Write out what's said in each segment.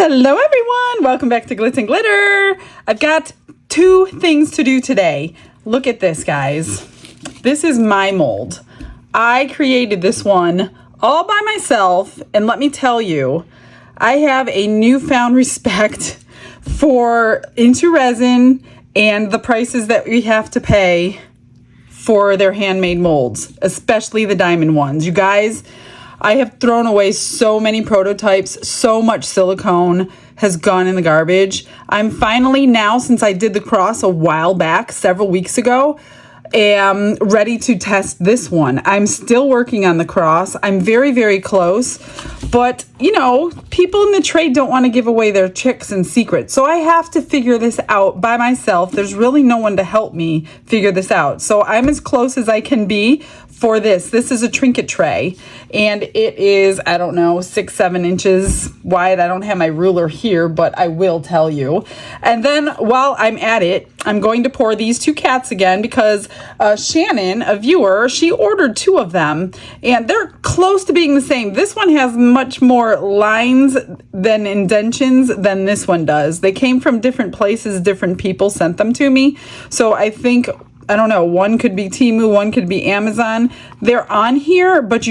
Hello everyone, welcome back to Glitz and Glitter. I've got two things to do today. Look at this, guys. This is my mold. I created this one all by myself, and let me tell you, I have a newfound respect for Into Resin and the prices that we have to pay for their handmade molds, especially the diamond ones. You guys, I have thrown away so many prototypes, so much silicone has gone in the garbage. I'm finally now, since I did the cross a while back, several weeks ago, am ready to test this one. I'm still working on the cross. I'm very, very close, but you know, people in the trade don't want to give away their tricks and secrets. So I have to figure this out by myself. There's really no one to help me figure this out. So I'm as close as I can be for this. This is a trinket tray, and it is, I don't know, 6-7 inches wide. I don't have my ruler here, but I will tell you. And then while I'm at it, I'm going to pour these two cats again because Shannon, a viewer, she ordered 2 of them, and they're close to being the same. This one has much more lines than indentions than this one does. They came from different places, different people sent them to me. So I think, I don't know, one could be Temu, one could be Amazon. They're on here, but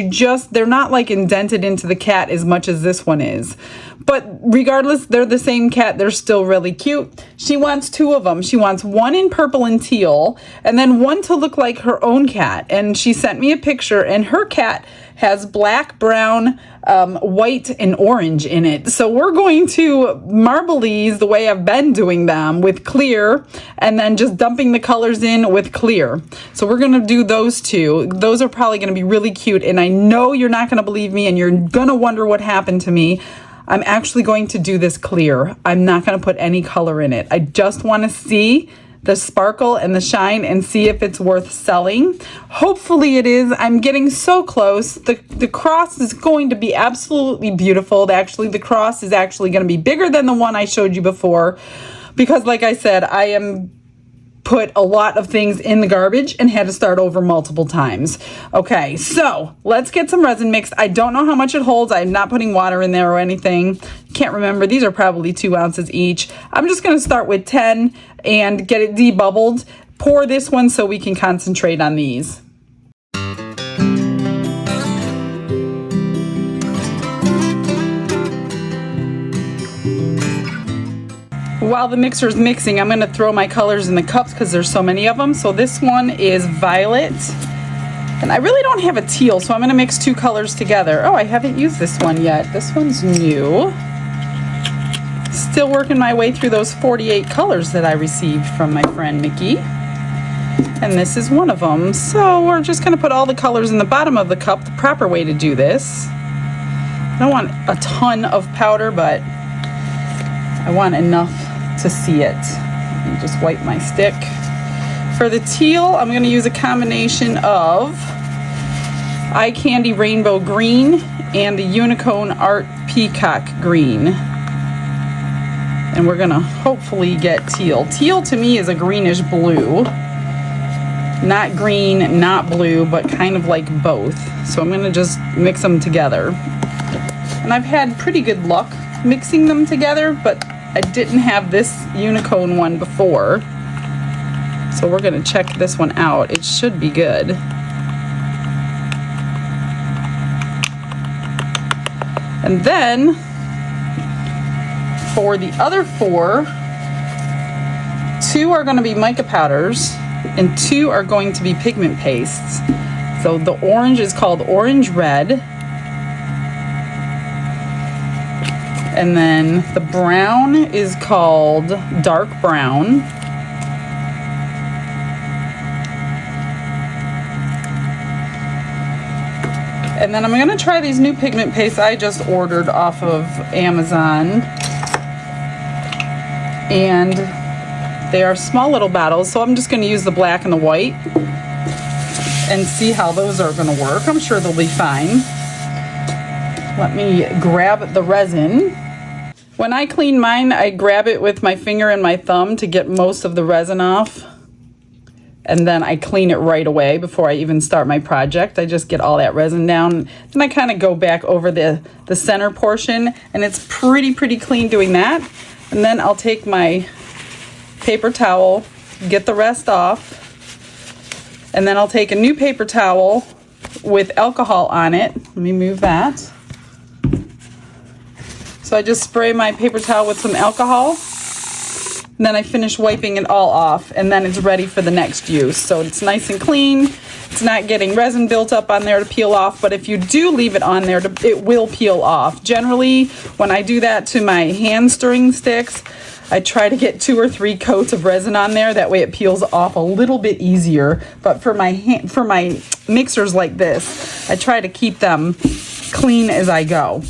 they're not like indented into the cat as much as this one is. But regardless, they're the same cat. They're still really cute. She wants 2 of them. She wants one in purple and teal, and then one to look like her own cat. And she sent me a picture, and her cat has black, brown, white, and orange in it. So we're going to marble these the way I've been doing them, with clear, and then just dumping the colors in with clear. So we're going to do those 2. Those are probably going to be really cute, and I know you're not going to believe me, and you're going to wonder what happened to me. I'm actually going to do this clear. I'm not going to put any color in it. I just want to see the sparkle and the shine and see if it's worth selling. Hopefully it is. I'm getting so close. The cross is going to be absolutely beautiful. Actually, the cross is actually going to be bigger than the one I showed you before, because like I said, I am put a lot of things in the garbage and had to start over multiple times. Okay, so let's get some resin mixed. I don't know how much it holds. I'm not putting water in there or anything. Can't remember. These are probably 2 ounces each. I'm just going to start with 10 and get it debubbled. Pour this one so we can concentrate on these. While the mixer is mixing, I'm going to throw my colors in the cups because there's so many of them. So this one is violet, and I really don't have a teal, so I'm going to mix 2 colors together. Oh, I haven't used this one yet. This one's new. Still working my way through those 48 colors that I received from my friend Nikki, and this is one of them. So we're just going to put all the colors in the bottom of the cup, the proper way to do this. I don't want a ton of powder, but I want enough to see it. Let me just wipe my stick. For the teal, I'm going to use a combination of Eye Candy Rainbow Green and the Unicorn Art Peacock Green. And we're going to hopefully get teal. Teal to me is a greenish blue. Not green, not blue, but kind of like both. So I'm going to just mix them together. And I've had pretty good luck mixing them together, but I didn't have this unicorn one before, so we're going to check this one out. It should be good. And then for the other 4, 2 are going to be mica powders and 2 are going to be pigment pastes. So the orange is called Orange Red. And then the brown is called Dark Brown. And then I'm going to try these new pigment pastes I just ordered off of Amazon. And they are small little bottles, so I'm just going to use the black and the white and see how those are going to work. I'm sure they'll be fine. Let me grab the resin. When I clean mine, I grab it with my finger and my thumb to get most of the resin off. and then I clean it right away before I even start my project. I just get all that resin down. Then I kind of go back over the center portion, and it's pretty clean doing that. And then I'll take my paper towel, get the rest off, and then I'll take a new paper towel with alcohol on it. Let me move that. So I just spray my paper towel with some alcohol, and then I finish wiping it all off, and then it's ready for the next use. So it's nice and clean. It's not getting resin built up on there to peel off, but if you do leave it on there, it will peel off. Generally, when I do that to my hand stirring sticks, I try to get 2 or 3 coats of resin on there. That way it peels off a little bit easier. But for my mixers like this, I try to keep them clean as I go.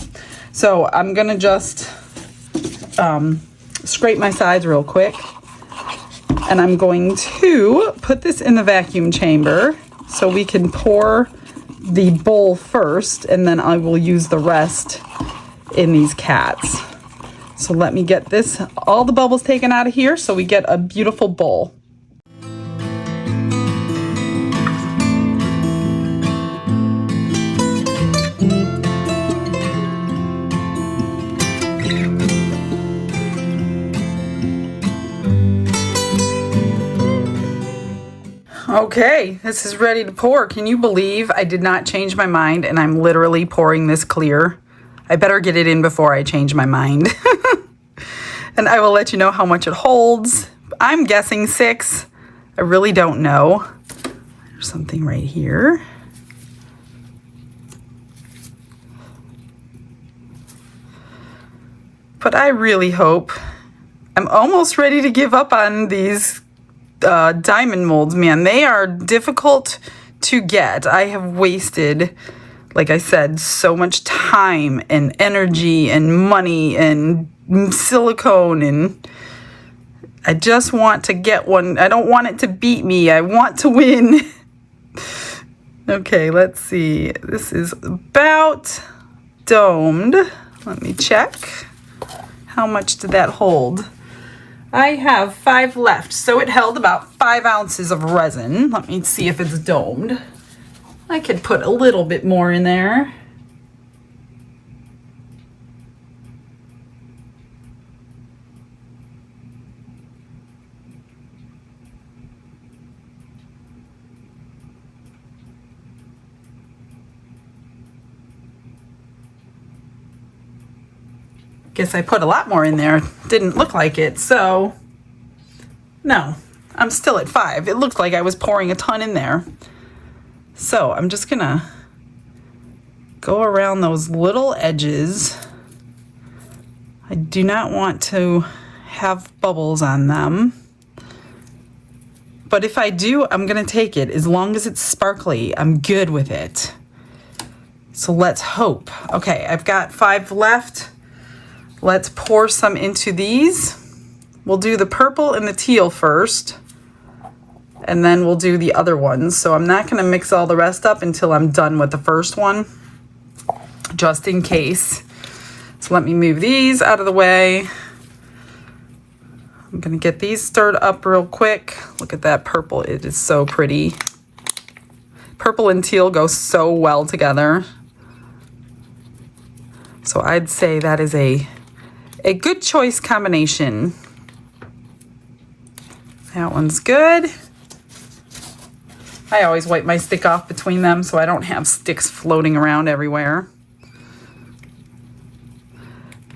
So I'm gonna just scrape my sides real quick. And I'm going to put this in the vacuum chamber so we can pour the bowl first, and then I will use the rest in these cats. So let me get all the bubbles taken out of here so we get a beautiful bowl. Okay, this is ready to pour. Can you believe I did not change my mind and I'm literally pouring this clear? I better get it in before I change my mind. And I will let you know how much it holds. I'm guessing 6. I really don't know. There's something right here. But I really hope. I'm almost ready to give up on these diamond molds, man. They are difficult to get. I have wasted, like I said, so much time and energy and money and silicone, and I just want to get one. I don't want it to beat me. I want to win. Okay, let's see. This is about domed. Let me check. How much did that hold? I have 5 left, so it held about 5 ounces of resin. Let me see if it's domed. I could put a little bit more in there. Guess I put a lot more in there. Didn't look like it, so no, I'm still at 5. It looked like I was pouring a ton in there. So I'm just gonna go around those little edges. I do not want to have bubbles on them. But if I do, I'm gonna take it. As long as it's sparkly, I'm good with it. So let's hope. Okay, I've got 5 left. Let's pour some into these. We'll do the purple and the teal first, and then we'll do the other ones. So I'm not gonna mix all the rest up until I'm done with the first one, just in case. So let me move these out of the way. I'm gonna get these stirred up real quick. Look at that purple, it is so pretty. Purple and teal go so well together. So I'd say that is a good choice combination. That one's good. I always wipe my stick off between them so I don't have sticks floating around everywhere.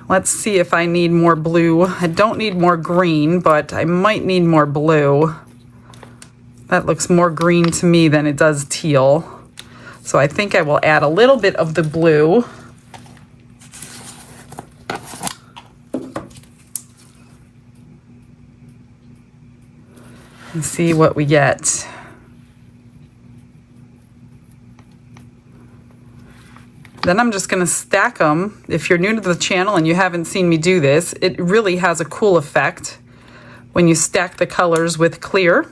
Let's see if I need more blue. I don't need more green, but I might need more blue. That looks more green to me than it does teal. So I think I will add a little bit of the blue. And see what we get. Then I'm just going to stack them. If you're new to the channel and you haven't seen me do this, it really has a cool effect when you stack the colors with clear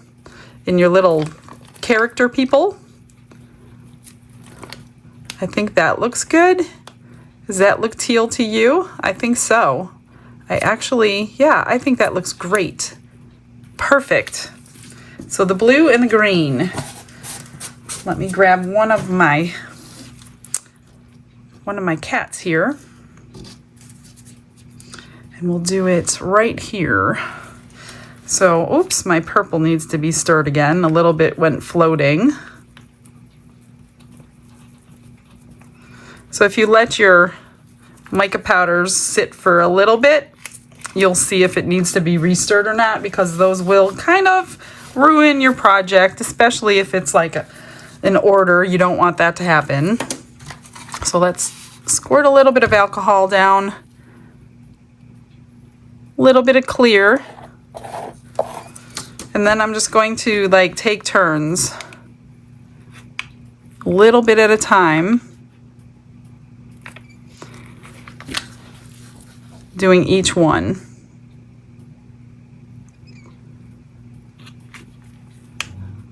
in your little character people. I think that looks good. Does that look teal to you? I think so. I think that looks great. Perfect. So the blue and the green. Let me grab one of my cats here. And we'll do it right here. So, oops, my purple needs to be stirred again. A little bit went floating. So if you let your mica powders sit for a little bit, you'll see if it needs to be re-stirred or not, because those will kind of ruin your project, especially if it's like an order. You don't want that to happen. So let's squirt a little bit of alcohol down, a little bit of clear, and then I'm just going to like take turns, a little bit at a time, doing each one.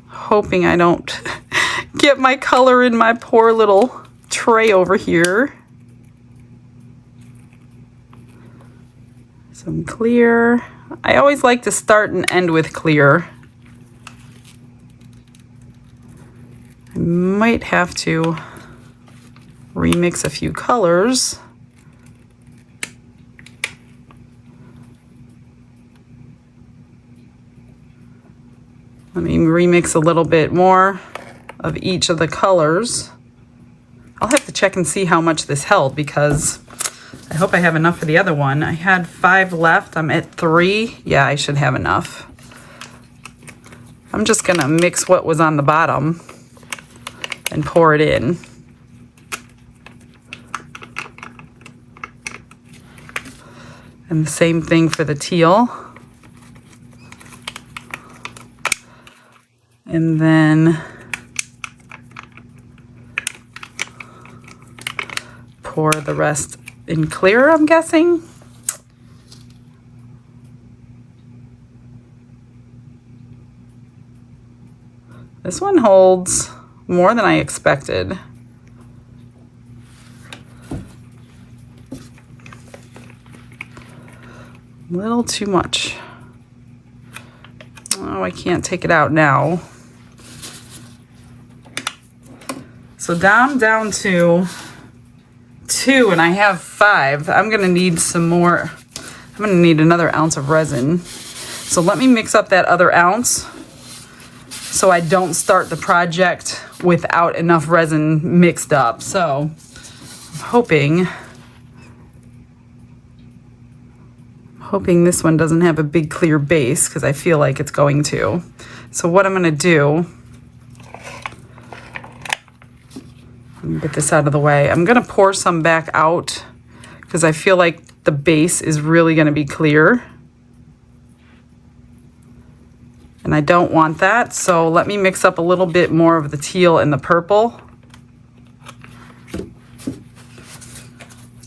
Hoping I don't get my color in my poor little tray over here. Some clear. I always like to start and end with clear. I might have to remix a few colors. Let me remix a little bit more of each of the colors. I'll have to check and see how much this held, because I hope I have enough for the other one. I had 5 left. I'm at 3. Yeah, I should have enough. I'm just gonna mix what was on the bottom and pour it in. And the same thing for the teal. And then pour the rest in clear, I'm guessing. This one holds more than I expected. A little too much. Oh, I can't take it out now. So down to 2, and I have 5. I'm gonna need some more. I'm gonna need another ounce of resin. So let me mix up that other ounce so I don't start the project without enough resin mixed up. So I'm hoping this one doesn't have a big clear base, because I feel like it's going to. So what I'm gonna do, let me get this out of the way. I'm gonna pour some back out because I feel like the base is really gonna be clear. And I don't want that, so let me mix up a little bit more of the teal and the purple,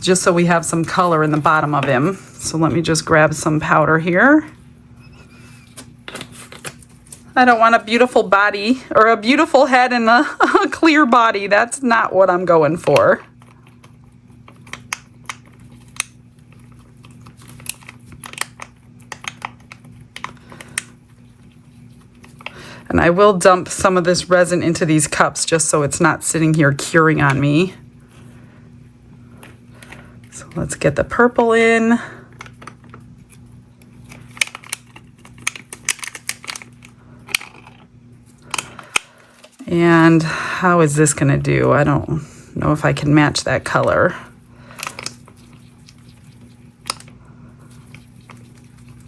just so we have some color in the bottom of him. So let me just grab some powder here. I don't want a beautiful body or a beautiful head and a clear body. That's not what I'm going for. And I will dump some of this resin into these cups just so it's not sitting here curing on me. So let's get the purple in. And how is this gonna do? I don't know if I can match that color.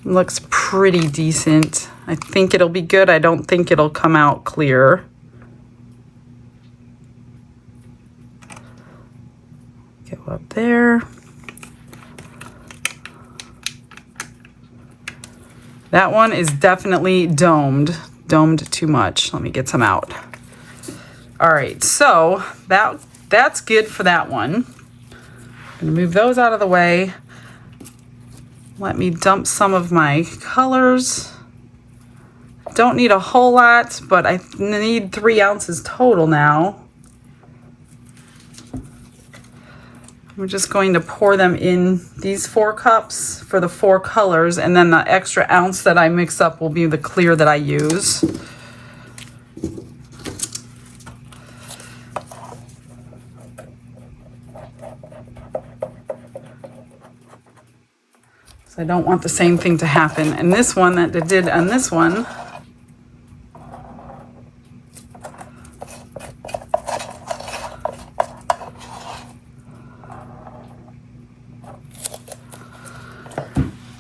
Looks pretty decent. I think it'll be good. I don't think it'll come out clear. Go up there. That one is definitely domed. Domed too much. Let me get some out. All right, so that's good for that one. I'm gonna move those out of the way. Let me dump some of my colors. Don't need a whole lot, but I need 3 ounces total now. I'm I'm just going to pour them in these 4 cups for the 4 colors, and then the extra ounce that I mix up will be the clear that I use. So I don't want the same thing to happen. And this one that it did on this one,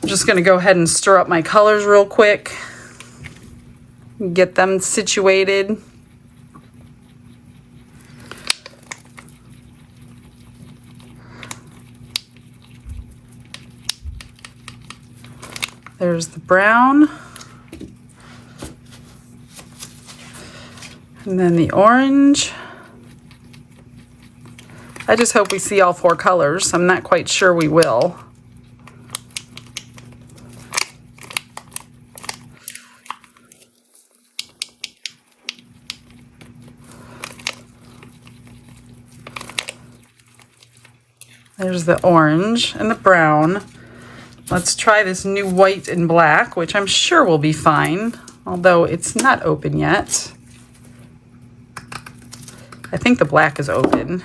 I'm just going to go ahead and stir up my colors real quick, get them situated. There's the brown, and then the orange. I just hope we see all 4 colors. I'm not quite sure we will. There's the orange and the brown. Let's try this new white and black, which I'm sure will be fine, although it's not open yet. I think the black is open.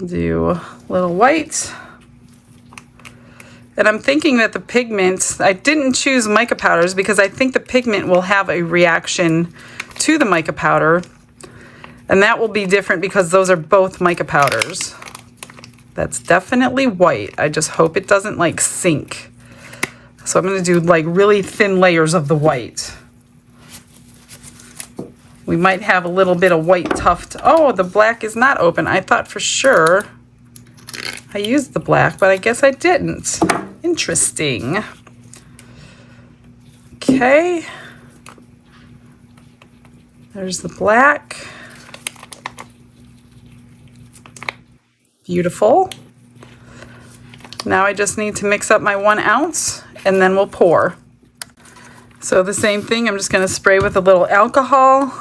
Do a little white. And I'm thinking that the pigments, I didn't choose mica powders because I think the pigment will have a reaction to the mica powder. And that will be different because those are both mica powders. That's definitely white. I just hope it doesn't like sink. So I'm going to do like really thin layers of the white. We might have a little bit of white tuft. Oh, the black is not open. I thought for sure I used the black, but I guess I didn't. Interesting. Okay. There's the black. Beautiful. Now I just need to mix up my 1 ounce and then we'll pour. So the same thing, I'm just going to spray with a little alcohol.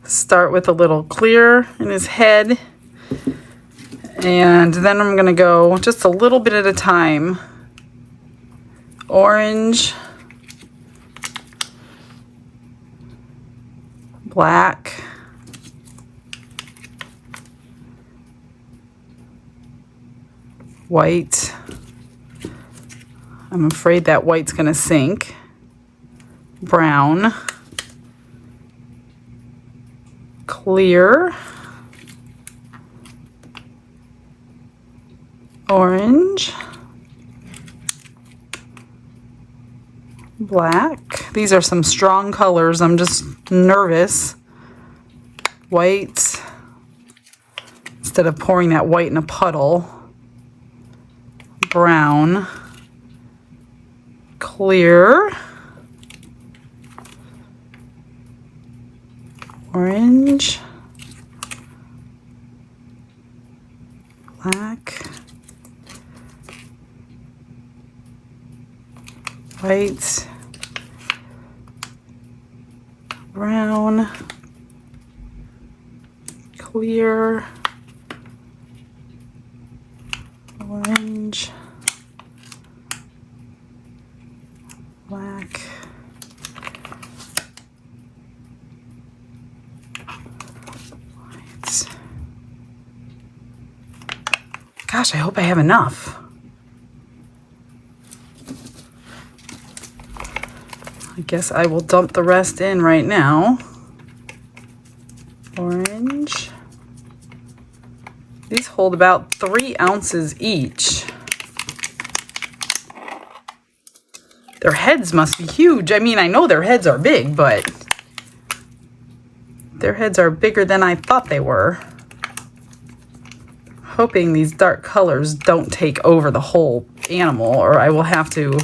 Start with a little clear in his head. And then I'm going to go just a little bit at a time. Orange. Black. White. I'm afraid that white's going to sink. Brown. Clear. Orange. Black. These are some strong colors. I'm just nervous. White. Instead of pouring that white in a puddle. Brown, clear, orange, black, white, brown, clear, orange, black, white. Gosh, I hope I have enough. I guess I will dump the rest in right now. Orange. These hold about 3 ounces each. Their heads must be huge. I mean, I know their heads are big, but their heads are bigger than I thought they were. Hoping these dark colors don't take over the whole animal, or I will have to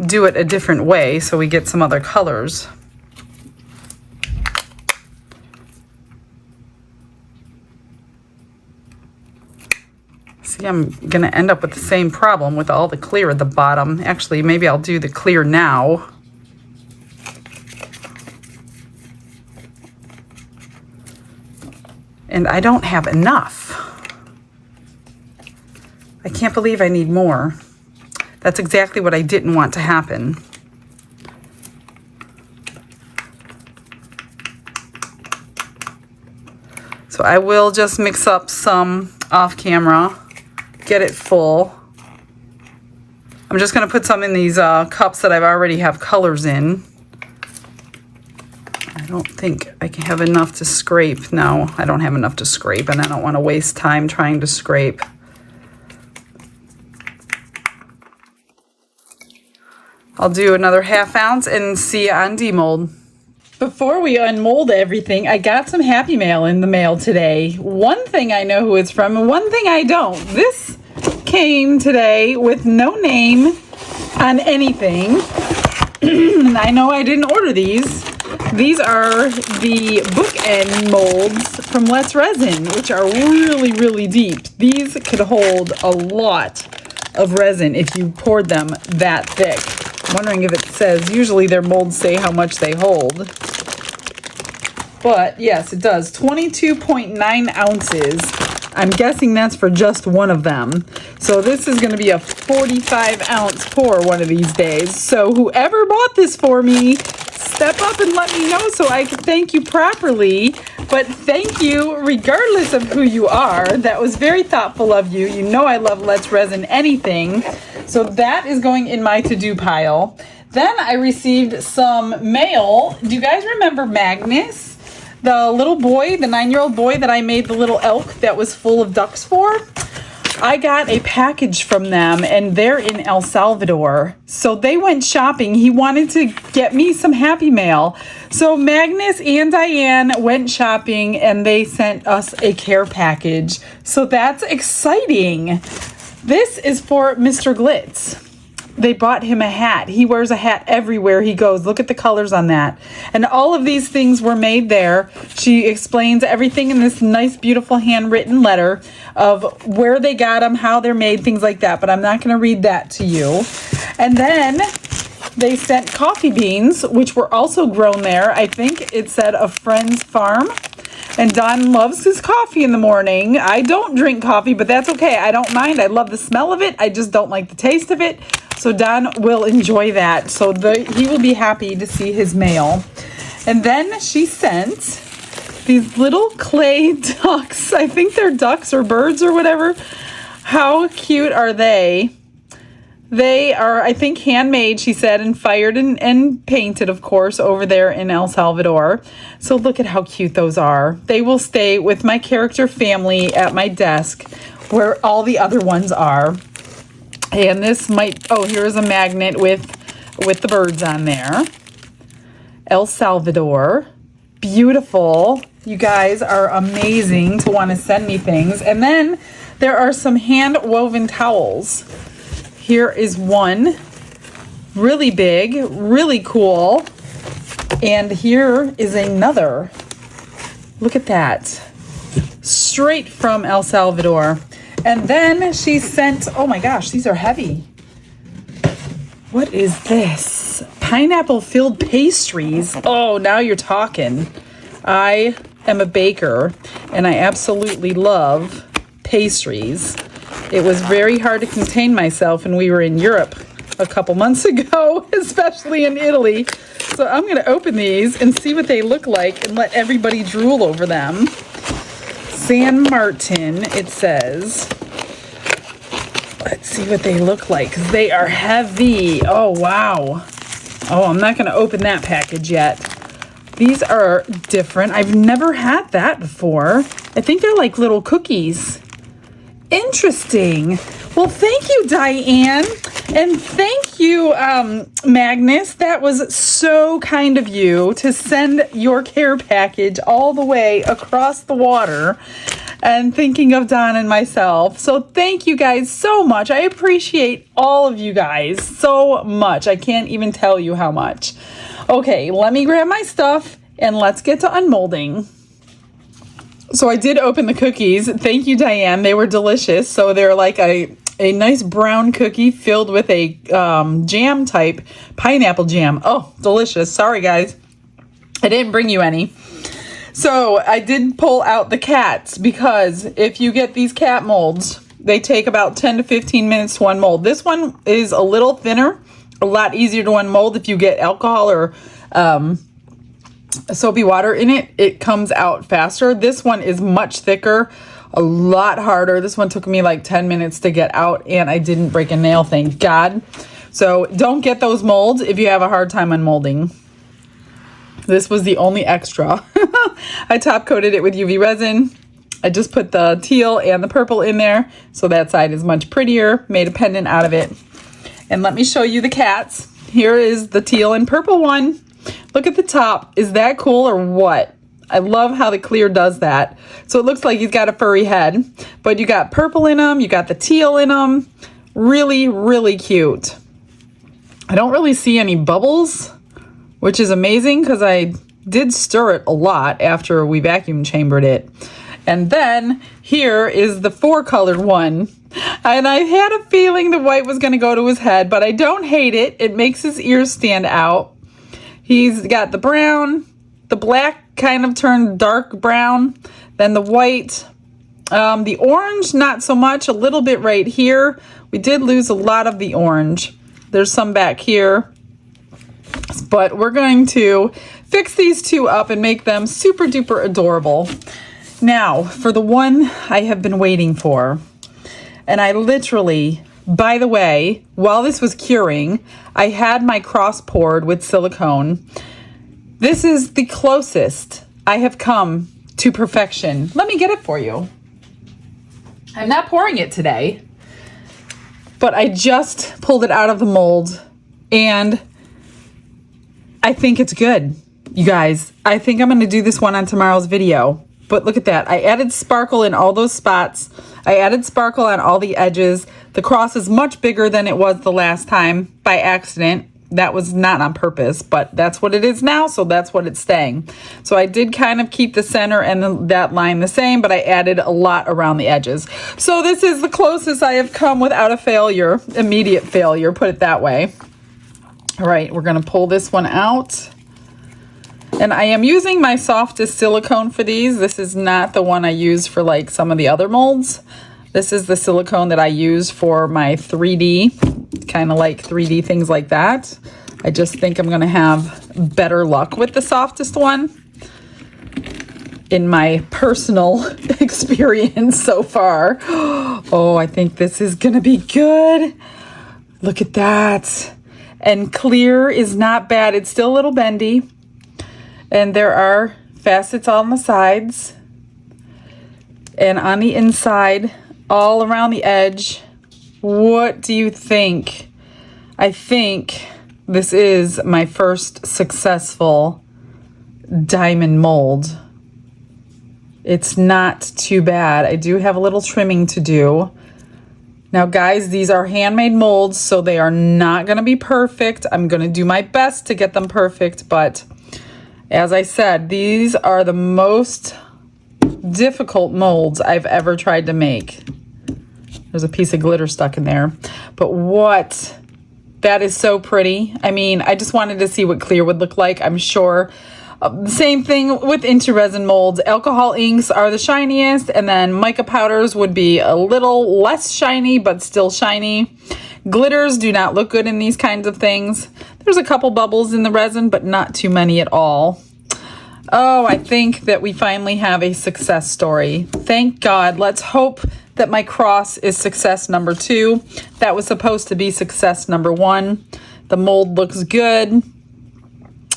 do it a different way so we get some other colors. See, I'm going to end up with the same problem with all the clear at the bottom. Actually, maybe I'll do the clear now. And I don't have enough. I can't believe I need more. That's exactly what I didn't want to happen. So I will just mix up some off camera, get it full. I'm just going to put some in these cups that I've already have colors in. I don't think I can have enough to scrape. No, I don't have enough to scrape, and I don't want to waste time trying to scrape. I'll do another 1/2 ounce and see you on demold. Before we unmold everything, I got some Happy Mail in the mail today. One thing I know who it's from and one thing I don't. This came today with no name on anything. And I know I didn't order these. These are the bookend molds from Let's Resin, which are really, really deep. These could hold a lot of resin if you poured them that thick. I'm wondering if it says, usually their molds say how much they hold. But yes, it does. 22.9 ounces. I'm guessing that's for just one of them. So this is going to be a 45-ounce pour one of these days. So whoever bought this for me, step up and let me know so I can thank you properly. But thank you regardless of who you are. That was very thoughtful of you. You know I love Let's Resin anything. So that is going in my to-do pile. Then I received some mail. Do you guys remember Magnus? The little boy, the 9-year-old boy that I made the little elk that was full of ducks for? I got a package from them, and they're in El Salvador. So they went shopping. He wanted to get me some Happy Mail. So Magnus and Diane went shopping, and they sent us a care package. So that's exciting. This is for Mr. Glitz. They bought him a hat. He wears a hat everywhere he goes. Look at the colors on that. And all of these things were made there. She explains everything in this nice, beautiful handwritten letter of where they got them, how they're made, things like that. But I'm not going to read that to you. And then they sent coffee beans, which were also grown there. I think it said a friend's farm. And Don loves his coffee in the morning. I don't drink coffee, but that's okay. I don't mind. I love the smell of it. I just don't like the taste of it. So Don will enjoy that. So he will be happy to see his mail. And then she sent these little clay ducks. I think they're ducks or birds or whatever. How cute are they? They are, I think, handmade, she said, and fired and painted, of course, over there in El Salvador. So look at how cute those are. They will stay with my character family at my desk where all the other ones are. And this might, oh, here's a magnet with the birds on there. El Salvador. Beautiful. You guys are amazing to want to send me things. And then there are some hand-woven towels. Here is one, really big, really cool. And here is another. Look at that. Straight from El Salvador. And then she sent, oh my gosh, these are heavy. What is this? Pineapple-filled pastries. Oh, now you're talking. I am a baker, and I absolutely love pastries. It was very hard to contain myself when we were in Europe a couple months ago, especially in Italy. So I'm going to open these and see what they look like and let everybody drool over them. San Martin, it says. Let's see what they look like, because they are heavy. Oh, wow. Oh, I'm not going to open that package yet. These are different. I've never had that before. I think they're like little cookies. Interesting. Well, thank you, Diane. And thank you, Magnus. That was so kind of you to send your care package all the way across the water and thinking of Don and myself. So thank you guys so much. I appreciate all of you guys so much. I can't even tell you how much. Okay, let me grab my stuff and let's get to unmolding. So I did open the cookies. Thank you, Diane. They were delicious. So they're like a nice brown cookie filled with a jam type, pineapple jam. Oh, delicious. Sorry, guys. I didn't bring you any. So I did pull out the cats because if you get these cat molds, they take about 10 to 15 minutes to unmold. This one is a little thinner, a lot easier to unmold. If you get alcohol or soapy water in it, it comes out faster. This one is much thicker, a lot harder. This one took me like 10 minutes to get out, and I didn't break a nail, thank God. So don't get those molds if you have a hard time unmolding. This was the only extra. I top coated it with UV resin. I just put the teal and the purple in there, so that side is much prettier. Made a pendant out of it. And let me show you the cats. Here is the teal and purple one. Look at the top. Is that cool or what? I love how the clear does that. So it looks like he's got a furry head, but you got purple in them, you got the teal in them. Really, really cute. I don't really see any bubbles, which is amazing because I did stir it a lot after we vacuum chambered it. And then here is the 4-colored one. And I had a feeling the white was going to go to his head, but I don't hate it. It makes his ears stand out. He's got the brown, the black kind of turned dark brown, then the white, the orange, not so much, a little bit right here. We did lose a lot of the orange. There's some back here. But we're going to fix these two up and make them super duper adorable. Now, for the one I have been waiting for. And I literally, by the way, while this was curing, I had my cross poured with silicone. This is the closest I have come to perfection. Let me get it for you. I'm not pouring it today, but I just pulled it out of the mold and I think it's good, you guys. I think I'm going to do this one on tomorrow's video. But look at that. I added sparkle in all those spots. I added sparkle on all the edges. The cross is much bigger than it was the last time by accident. That was not on purpose, but that's what it is now, so that's what it's staying. So I did kind of keep the center and that line the same, but I added a lot around the edges. So this is the closest I have come without a failure, immediate failure, put it that way. All right, we're going to pull this one out. And I am using my softest silicone for these. This is not the one I use for like some of the other molds. This is the silicone that I use for my 3D, kind of like 3D things like that. I just think I'm going to have better luck with the softest one in my personal experience so far. Oh, I think this is going to be good. Look at that. And clear is not bad. It's still a little bendy. And there are facets on the sides. And on the inside, all around the edge. What do you think? I think this is my first successful diamond mold. It's not too bad. I do have a little trimming to do. Now, guys, these are handmade molds, so they are not going to be perfect. I'm going to do my best to get them perfect, but as I said, these are the most difficult molds I've ever tried to make. There's a piece of glitter stuck in there, but what? That is so pretty. I mean, I just wanted to see what clear would look like. I'm sure same thing with InterResin molds. Alcohol inks are the shiniest, and then mica powders would be a little less shiny, but still shiny. Glitters do not look good in these kinds of things. There's a couple bubbles in the resin, but not too many at all. Oh, I think that we finally have a success story. Thank God. Let's hope that my cross is success number 2. That was supposed to be success number 1. The mold looks good.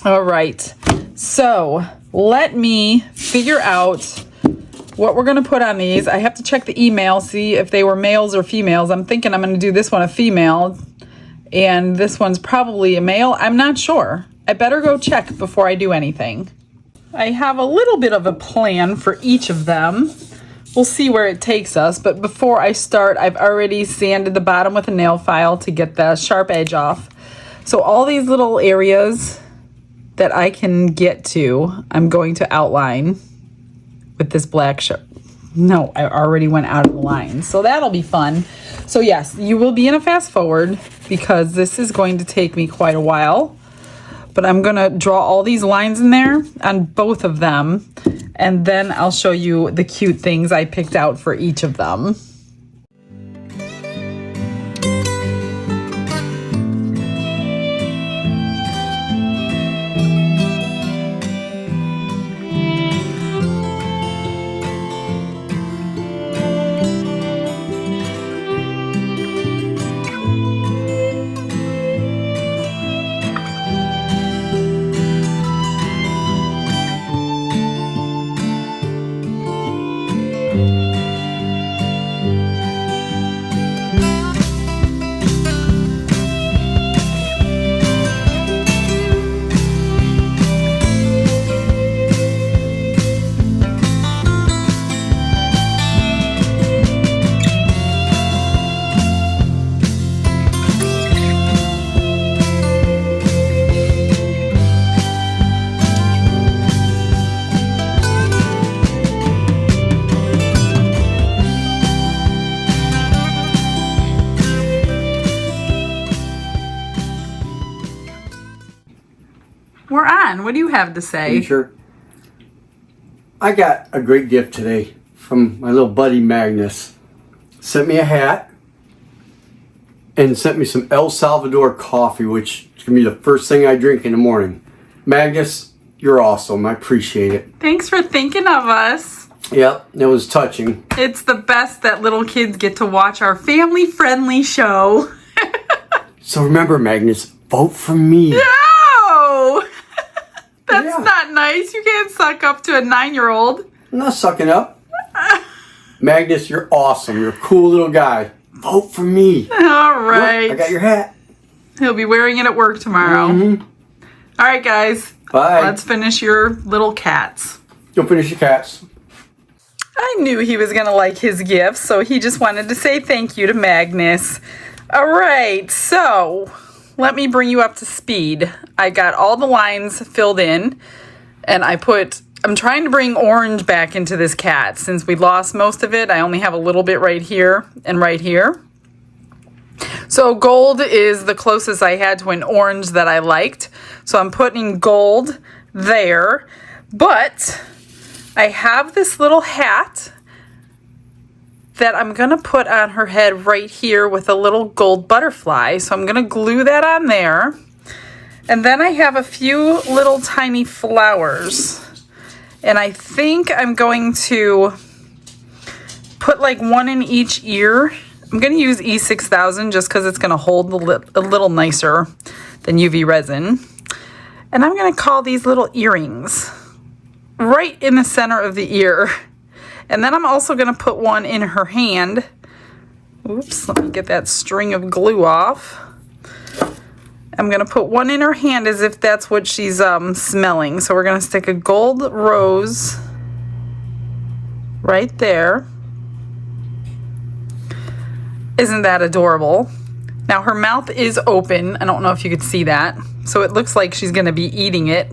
All right. So let me figure out what we're going to put on these. I have to check the email, see if they were males or females. I'm thinking I'm going to do this one a female, and this one's probably a male. I'm not sure. I better go check before I do anything. I have a little bit of a plan for each of them. We'll see where it takes us, but before I start, I've already sanded the bottom with a nail file to get the sharp edge off. So all these little areas that I can get to, I'm going to outline with this black sharp. No, I already went out of the line. So that'll be fun. So yes, you will be in a fast forward because this is going to take me quite a while. But I'm going to draw all these lines in there on both of them. and then I'll show you the cute things I picked out for each of them. We're on. What do you have to say? Are you sure? I got a great gift today from my little buddy Magnus. Sent me a hat and sent me some El Salvador coffee, which is going to be the first thing I drink in the morning. Magnus, you're awesome. I appreciate it. Thanks for thinking of us. Yep, it was touching. It's the best that little kids get to watch our family-friendly show. So remember, Magnus, vote for me. No! That's Yeah. not nice. You can't suck up to a 9-year-old. I'm not sucking up. Magnus, you're awesome. You're a cool little guy. Vote for me. All right. Look, I got your hat. He'll be wearing it at work tomorrow. Mm-hmm. All right, guys. Bye. Let's finish your little cats. Go finish your cats. I knew he was going to like his gifts, so he just wanted to say thank you to Magnus. All right, so let me bring you up to speed. I got all the lines filled in, and I'm trying to bring orange back into this cat. Since we lost most of it, I only have a little bit right here and right here. So gold is the closest I had to an orange that I liked. So I'm putting gold there, but I have this little hat that I'm going to put on her head right here with a little gold butterfly. So I'm going to glue that on there. And then I have a few little tiny flowers. And I think I'm going to put like one in each ear. I'm going to use E6000 just because it's going to hold a little nicer than UV resin. And I'm going to call these little earrings right in the center of the ear. And then I'm also going to put one in her hand. Oops, let me get that string of glue off. I'm going to put one in her hand as if that's what she's smelling. So we're going to stick a gold rose right there. Isn't that adorable? Now her mouth is open. I don't know if you could see that. So it looks like she's going to be eating it.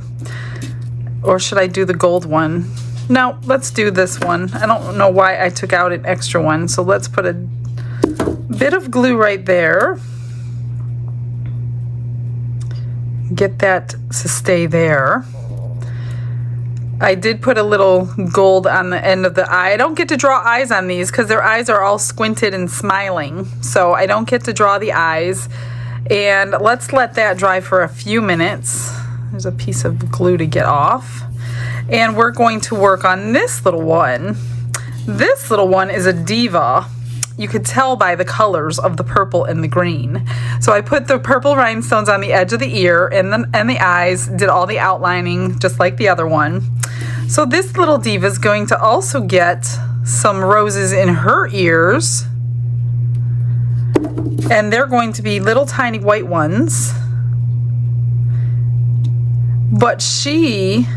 Or should I do the gold one? No, let's do this one. I don't know why I took out an extra one. So let's put a bit of glue right there. Get that to stay there. I did put a little gold on the end of the eye. I don't get to draw eyes on these because their eyes are all squinted and smiling. So I don't get to draw the eyes. And let's let that dry for a few minutes. There's a piece of glue to get off. And we're going to work on this little one. This little one is a diva. You could tell by the colors of the purple and the green. So I put the purple rhinestones on the edge of the ear and the eyes, did all the outlining just like the other one. So this little diva is going to also get some roses in her ears. And they're going to be little tiny white ones. But she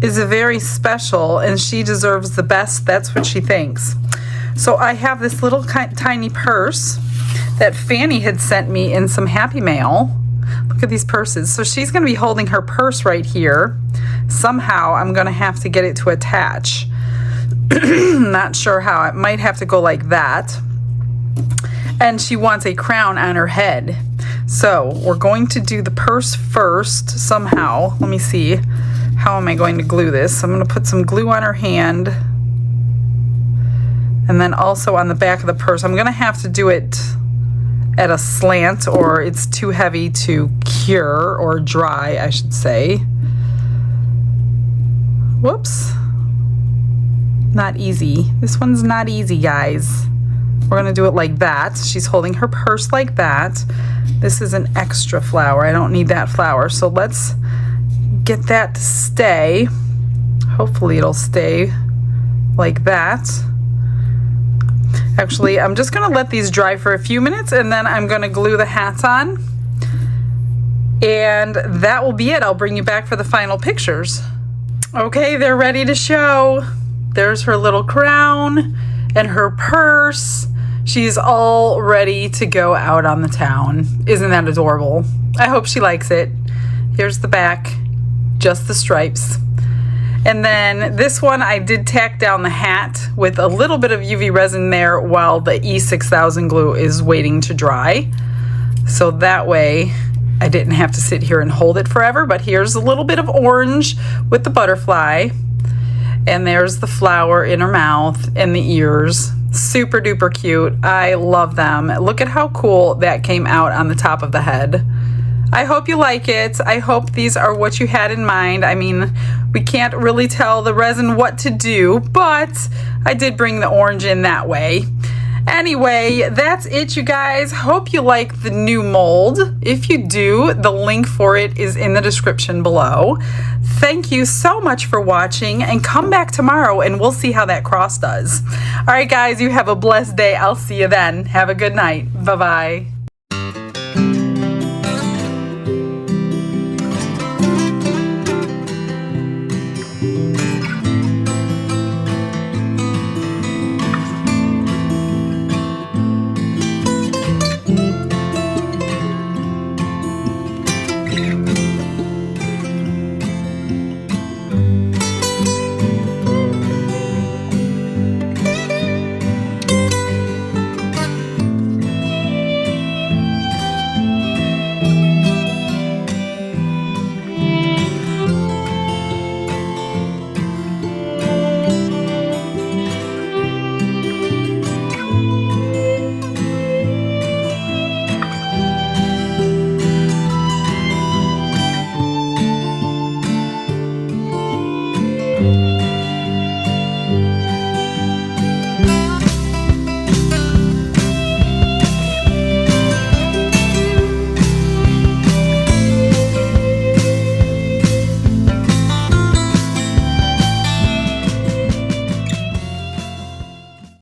is very special and she deserves the best. That's what she thinks. So I have this little tiny purse that Fanny had sent me in some Happy Mail. Look at these purses. So she's going to be holding her purse right here. Somehow I'm going to have to get it to attach. Not sure how. It might have to go like that. And she wants a crown on her head. So we're going to do the purse first somehow. Let me see how am I going to glue this? I'm going to put some glue on her hand. And then also on the back of the purse. I'm going to have to do it at a slant or it's too heavy to cure or dry, I should say. Whoops. Not easy. This one's not easy, guys. We're going to do it like that. She's holding her purse like that. This is an extra flower. I don't need that flower. So let's get that to stay. Hopefully it'll stay like that. Actually, I'm just going to let these dry for a few minutes and then I'm going to glue the hats on. And that will be it. I'll bring you back for the final pictures. Okay, they're ready to show. There's her little crown and her purse. She's all ready to go out on the town. Isn't that adorable? I hope she likes it. Here's the back, just the stripes. And then this one, I did tack down the hat with a little bit of UV resin there while the E6000 glue is waiting to dry. So that way I didn't have to sit here and hold it forever. But here's a little bit of orange with the butterfly. And there's the flower in her mouth and the ears. Super duper cute. I love them. Look at how cool that came out on the top of the head. I hope you like it. I hope these are what you had in mind. I mean, we can't really tell the resin what to do, but I did bring the orange in that way. Anyway, that's it, you guys. Hope you like the new mold. If you do, the link for it is in the description below. Thank you so much for watching, and come back tomorrow and we'll see how that cross does. All right, guys, you have a blessed day. I'll see you then. Have a good night. Bye-bye.